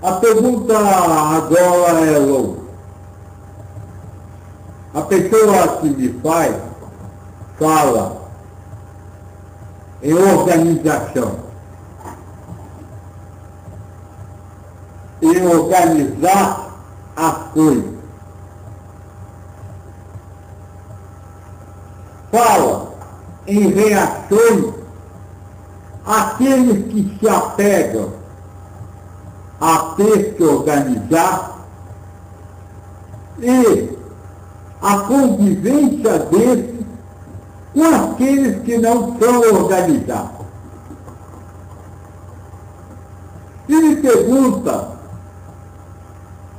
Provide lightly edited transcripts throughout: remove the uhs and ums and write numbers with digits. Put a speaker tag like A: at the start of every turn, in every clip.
A: A pergunta agora é longa. A pessoa que me fala em organização, em organizar as coisas. Fala em reações àqueles que se apegam a ter que organizar e a convivência desses com aqueles que não são organizados. E me pergunta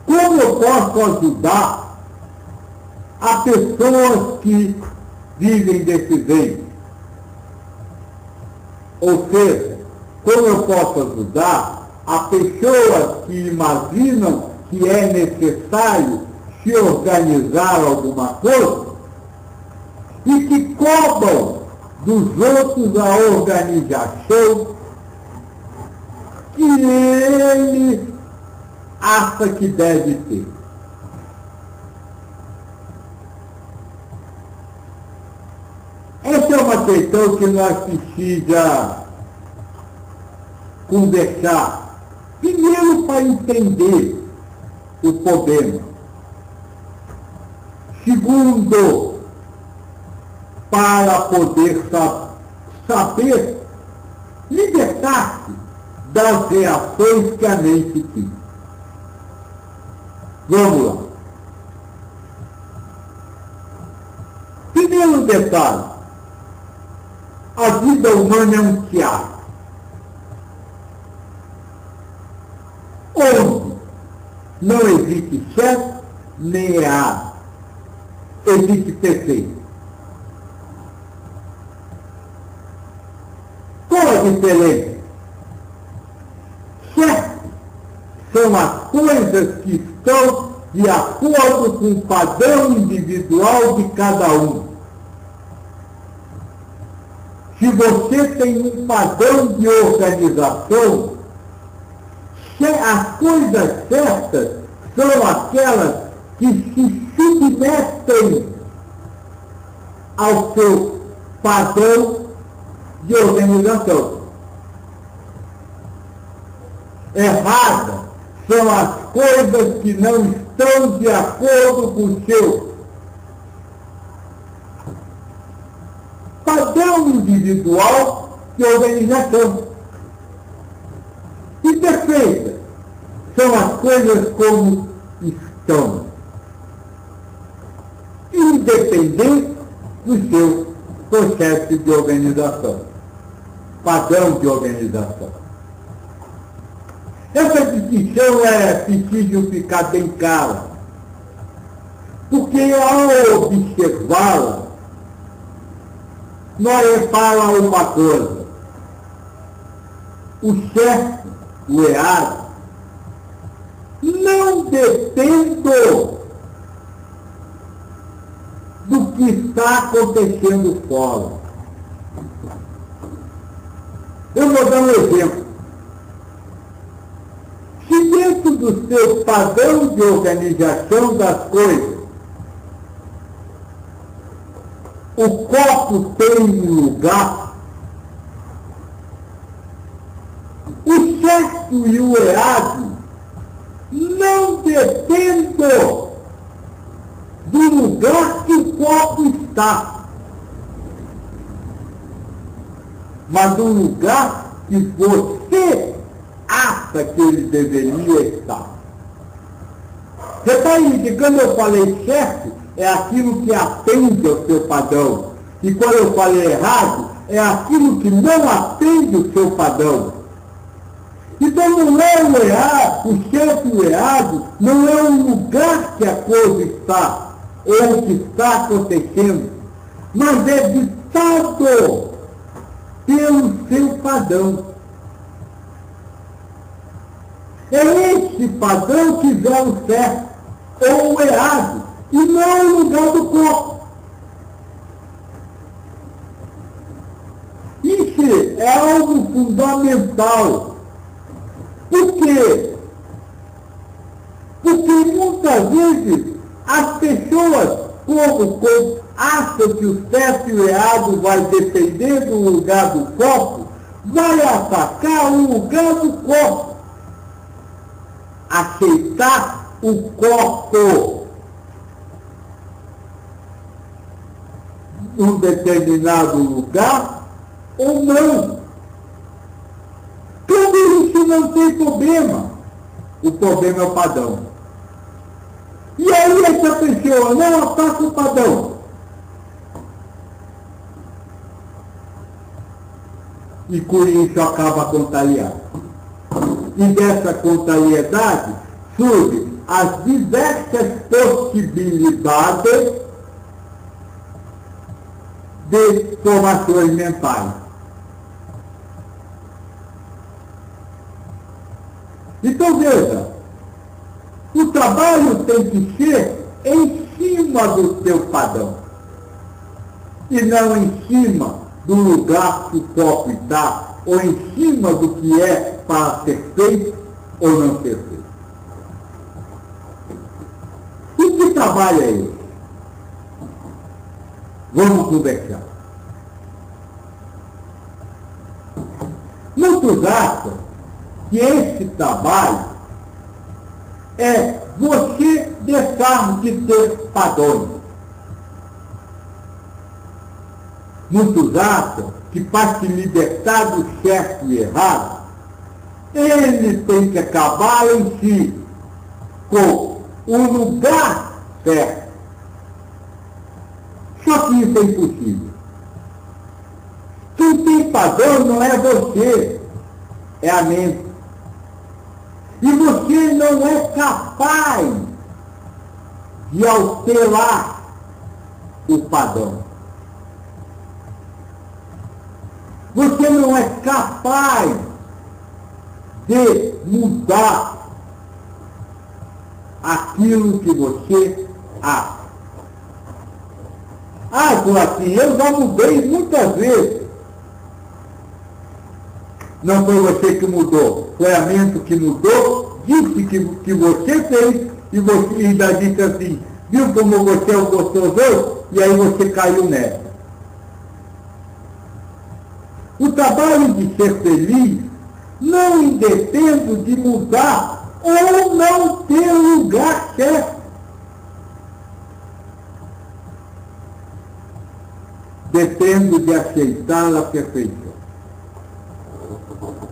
A: como eu posso ajudar a pessoas que vivem desse jeito. Ou seja, como eu posso ajudar a pessoas que imaginam que é necessário se organizar alguma coisa e que cobram dos outros a organização que ele acha que deve ter. Essa é uma questão que nós precisamos conversar, primeiro para entender o problema, segundo, para poder saber libertar-se das reações que a mente tem. Vamos lá. Primeiro detalhe, a vida humana é um teatro, onde não existe certo nem errado, existe perfeito. Qual a diferença? Certo são as coisas que estão de acordo com o padrão individual de cada um. Se você tem um padrão de organização, as coisas certas são aquelas que se submetem ao seu padrão de organização. Erradas são as coisas que não estão de acordo com o seu padrão individual de organização. E perfeitas são as coisas como estão, independente do seu processo de organização, padrão de organização. Essa distinção é preciso ficar bem clara, porque ao observá-la, nós fala uma coisa, o certo, o errado, não depende do que está acontecendo fora. Eu vou dar um exemplo. Se dentro do seu padrão de organização das coisas, o copo tem um lugar, o certo e o errado não dependem do lugar que o copo está, mas do lugar que você acha que ele deveria estar. Repare que quando eu falei certo, é aquilo que atende ao seu padrão. E quando eu falei errado, é aquilo que não atende ao seu padrão. Então não é o errado, o certo e o errado, não é o lugar que a coisa está, ou o que está acontecendo, mas é ditado pelo seu padrão. É esse padrão que dá o certo ou o errado, e não o lugar do corpo. Isso é algo fundamental, porque Muitas vezes, as pessoas, como acham que o certo e o errado vai depender do lugar do copo, vai atacar o lugar do copo. Aceitar o copo num determinado lugar ou não. Tudo isso não tem problema. O problema é o padrão. E aí essa pessoa não ataca o padrão. E com isso acaba contrariando. E dessa contrariedade surgem as diversas possibilidades de formações mentais. Então veja, o trabalho tem que ser em cima do seu padrão e não em cima do lugar que o copo está ou em cima do que é para ser feito ou não ser feito. E que trabalho é esse? Vamos conversar. Muitos acham que esse trabalho é você deixar de ter padrões. Muitos acham que para se libertar do certo e errado, ele tem que acabar em si com o lugar certo. Só que isso é impossível. Quem tem padrão não é você, é a mente. E você não é capaz de alterar o padrão. Você não é capaz de mudar aquilo que você acha. Assim, eu já mudei muitas vezes. Não foi você que mudou, foi a mente que mudou, disse que você fez, e você ainda disse assim, viu como você é um gostoso? E aí você caiu nessa. O trabalho de ser feliz não depende de mudar ou não ter lugar certo. Depende de aceitar a perfeição.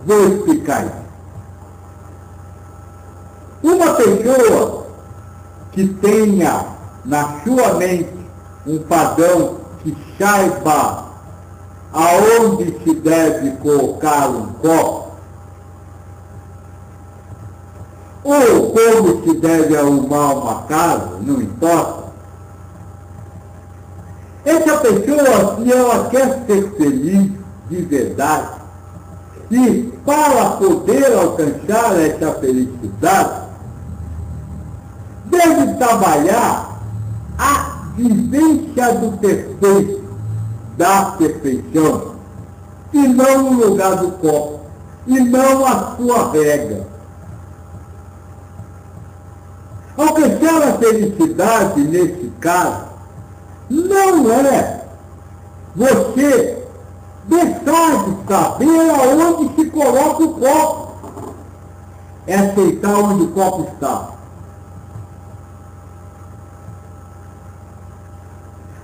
A: Vou explicar isso. Uma pessoa que tenha na sua mente um padrão que saiba aonde se deve colocar um copo, ou como se deve arrumar uma casa, não importa. Essa pessoa, se ela quer ser feliz de verdade, e para poder alcançar essa felicidade, deve trabalhar a vivência do perfeito, da perfeição, e não o lugar do copo, e não a sua regra. Alcançar a felicidade, nesse caso, não é você deixar de saber aonde se coloca o copo. É aceitar onde o copo está.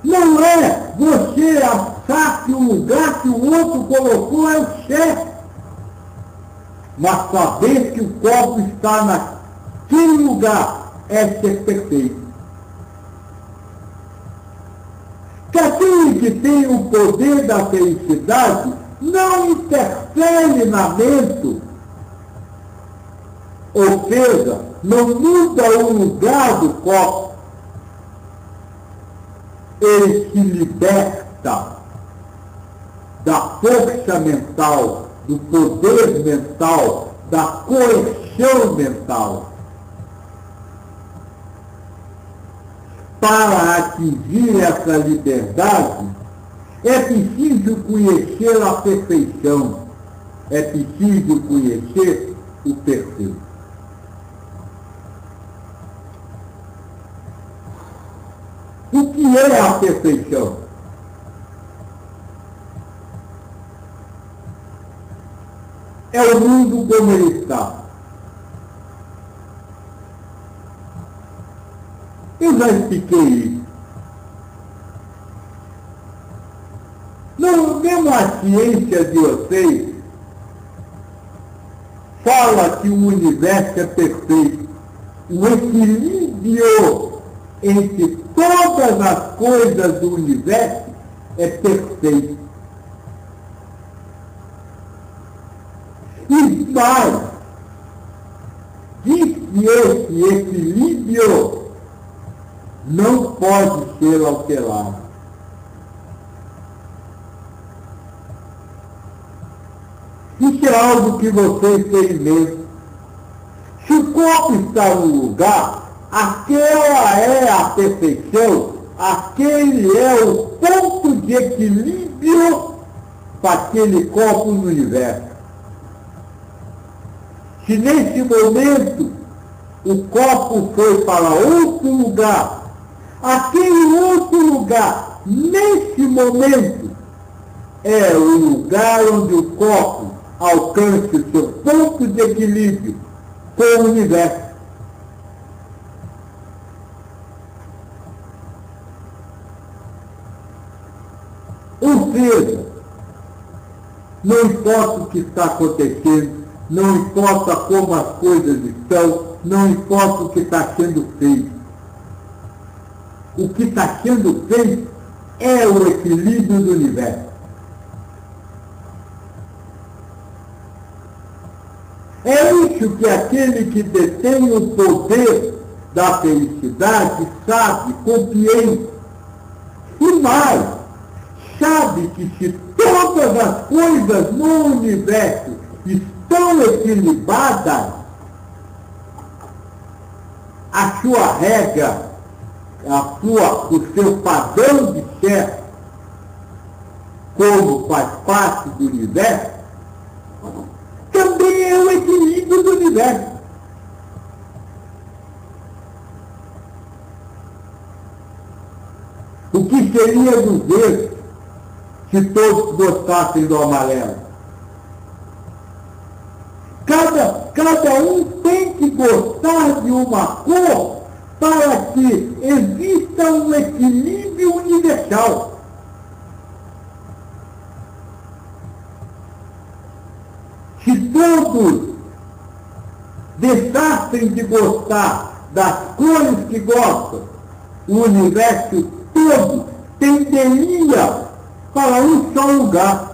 A: Não é você achar que o lugar que o outro colocou é o certo, mas saber que o copo está naquele lugar é ser perfeito. Que aquele que tem o poder da felicidade não interfere na mente, ou seja, não muda o lugar do copo. Ele se liberta da força mental, do poder mental, da coerção mental. Para atingir essa liberdade, é preciso conhecer a perfeição, é preciso conhecer o perfeito. perfeição. É o mundo como ele está. Eu já expliquei isso. Não, mesmo a ciência de vocês fala que o universo é perfeito. O equilíbrio entre todas as coisas do universo é perfeito. E mais, diz que esse equilíbrio não pode ser alterado. Isso é algo que vocês têm mesmo. Se o corpo está no lugar, aquela é a perfeição, aquele é o ponto de equilíbrio para aquele corpo no universo. Se nesse momento o corpo foi para outro lugar, aquele outro lugar, nesse momento, é o lugar onde o corpo alcance o seu ponto de equilíbrio com o universo. Ou seja, não importa o que está acontecendo, não importa como as coisas estão, não importa o que está sendo feito. O que está sendo feito é o equilíbrio do universo. É isso que aquele que detém o poder da felicidade sabe, compreende. E mais, sabe que se todas as coisas no universo estão equilibradas, a sua regra, o seu padrão de certo, como faz parte do universo, também é o equilíbrio do universo. O que seria do verde se todos gostassem do amarelo? Cada um tem que gostar de uma cor para que exista um equilíbrio universal. Se todos deixassem de gostar das cores que gostam, o universo todo tenderia para um só lugar.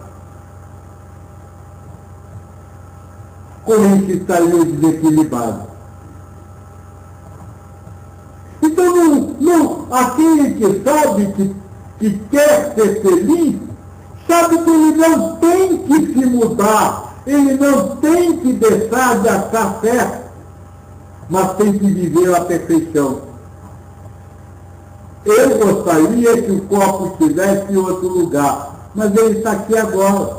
A: Corrente estaria desequilibrado. Então, aquele que sabe que quer ser feliz, sabe que ele não tem que se mudar. Ele não tem que deixar de achar certo, mas tem que viver a perfeição. Eu gostaria que o corpo estivesse em outro lugar, mas ele está aqui agora.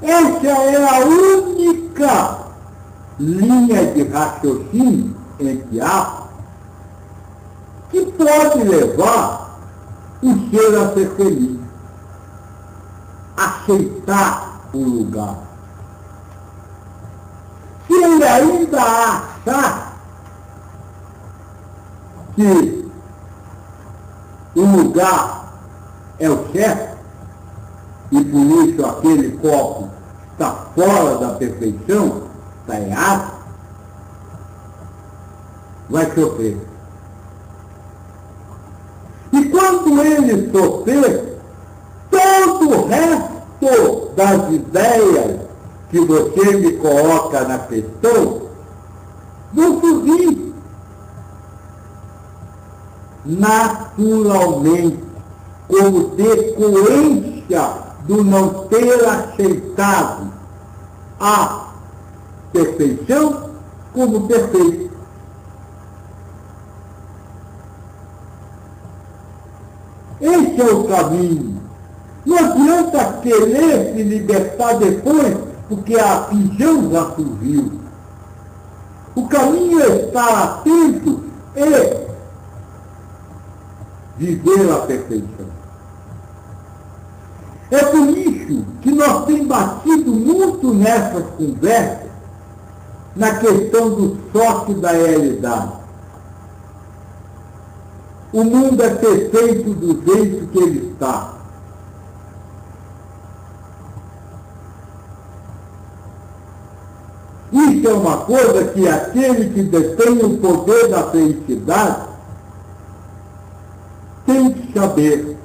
A: Essa é a única linha de raciocínio, entre aspas, que pode levar o ser a ser feliz. Aceitar o lugar. Se ele ainda achar que o lugar é o certo, e por isso aquele copo está fora da perfeição, está errado, vai sofrer. E quando ele sofrer, todo o resto das ideias que você me coloca na questão vão surgir naturalmente, como decorrência do não ter aceitado a perfeição como perfeito. Esse é o caminho. Não adianta querer se libertar depois, porque a aflição já surgiu. O caminho é estar atento e viver a perfeição. É por isso que nós temos batido muito nessas conversas na questão do choque da realidade. O mundo é perfeito do jeito que ele está. Isso é uma coisa que aquele que detém o poder da felicidade tem que saber.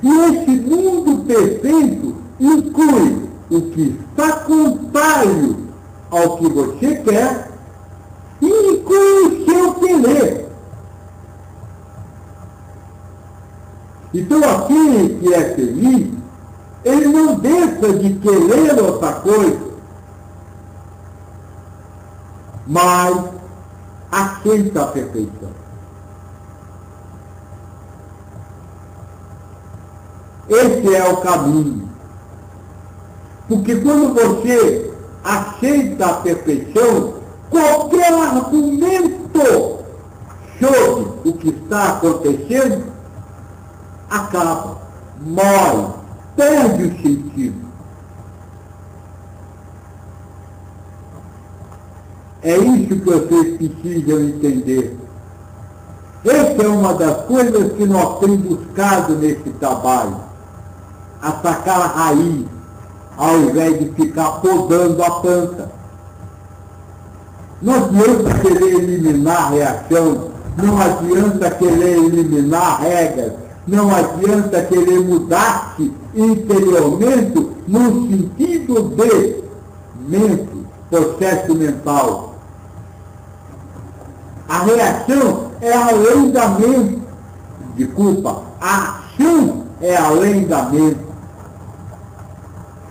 A: E esse mundo perfeito inclui o que está contrário ao que você quer e inclui o seu querer. Então aquele que é feliz, ele não deixa de querer outra coisa, mas aceita a perfeição. Esse é o caminho. Porque quando você aceita a perfeição, qualquer argumento sobre o que está acontecendo acaba, morre, perde o sentido. É isso que vocês precisam entender. Essa é uma das coisas que nós temos buscado nesse trabalho. Atacar a raiz, ao invés de ficar podando a planta. Não adianta querer eliminar a reação, não adianta querer eliminar regras, não adianta querer mudar-se interiormente no sentido de mente, processo mental. A reação é além da mente. Desculpa, a ação é além da mente.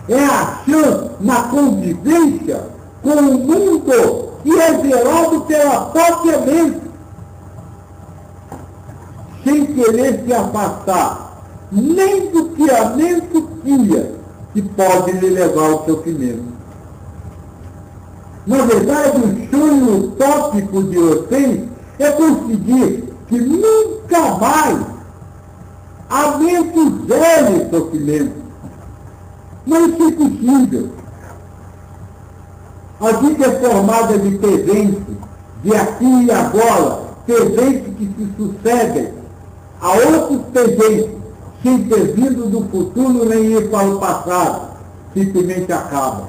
A: É a ação na convivência com o mundo que é gerado pela própria mente, sem querer se afastar nem do que a mente cria, que pode lhe levar ao sofrimento. Na verdade, o sonho utópico de vocês é conseguir que nunca mais a mente gere sofrimento. Mas isso é impossível. A vida é formada de presentes, de aqui e agora, presentes que se sucedem a outros presentes, sem ter vindo do futuro nem ir para o passado, simplesmente acaba.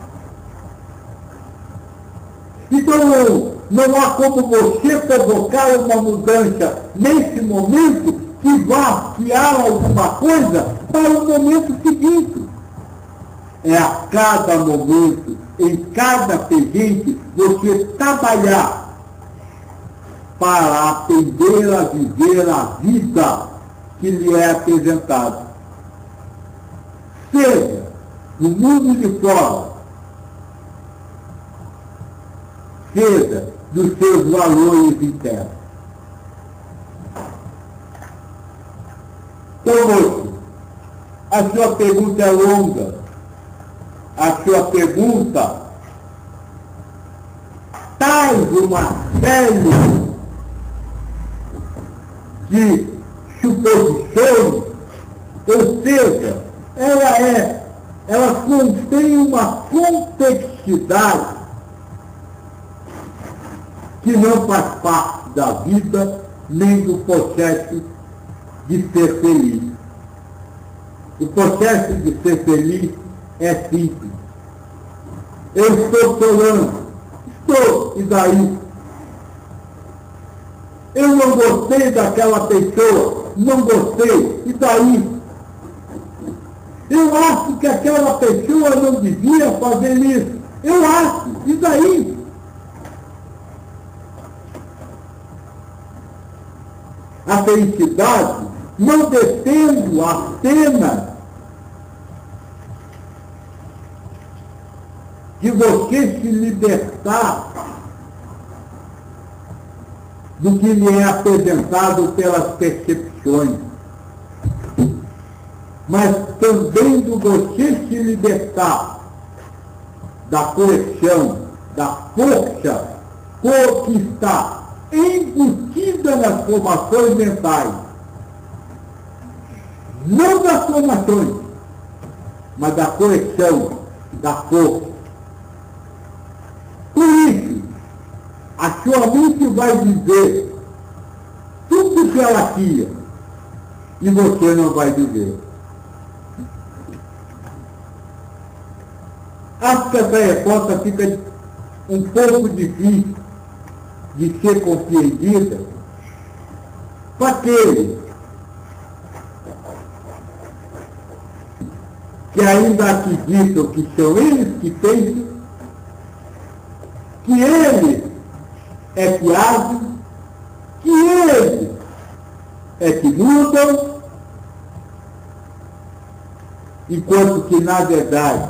A: Então, não há como você provocar uma mudança nesse momento que vá criar alguma coisa para o momento seguinte. É a cada momento, em cada presente, você trabalhar para aprender a viver a vida que lhe é apresentada. Seja no mundo de fora, seja dos seus valores internos. Então, moço, a sua pergunta é longa. A sua pergunta traz uma série de suposições, ou seja, ela contém uma complexidade que não faz parte da vida nem do processo de ser feliz. O processo de ser feliz é simples. Eu estou chorando. Estou, e daí? Eu não gostei daquela pessoa. Não gostei, e daí? Eu acho que aquela pessoa não devia fazer isso. Eu acho, e daí? A felicidade não depende apenas de você se libertar do que lhe é apresentado pelas percepções, mas também de você se libertar da coleção, da força que está embutida nas formações mentais. Não das formações, mas da conexão, da força. Por isso, a sua mente vai dizer tudo que ela queria e você não vai dizer. Acho que essa resposta fica um pouco difícil de ser compreendida para aqueles que ainda acreditam que são eles que pensam, que eles é que agem, que eles é que mudam, enquanto que, na verdade,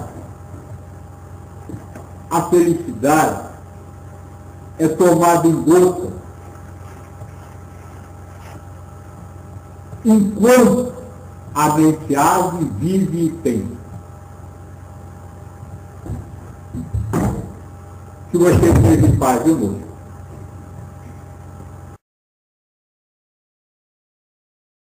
A: a felicidade é tomada em gota, enquanto a mente age, vive e pensa. Que você esteja em paz, viu, moço?